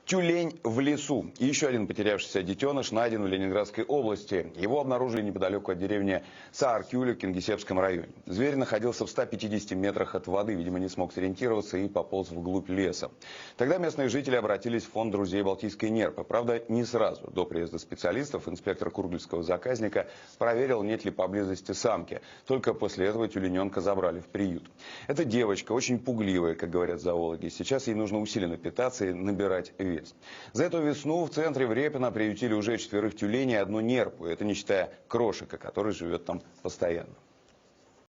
Тюлень в лесу. И еще один потерявшийся детеныш найден в Ленинградской области. Его обнаружили неподалеку от деревни Сааркюля в Кингисеппском районе. Зверь находился в 150 метрах от воды, видимо, не смог сориентироваться и пополз вглубь леса. Тогда местные жители обратились в фонд друзей Балтийской Нерпы. Правда, не сразу. До приезда специалистов инспектор кургальского заказника проверил, нет ли поблизости самки. Только после этого тюлененка забрали в приют. Эта девочка очень пугливая, как говорят зоологи. Сейчас ей нужно усиленно питаться и набирать вес. За эту весну в центре в Репино приютили уже 4 тюленей и 1 нерпу. Это не считая крошика, который живет там постоянно.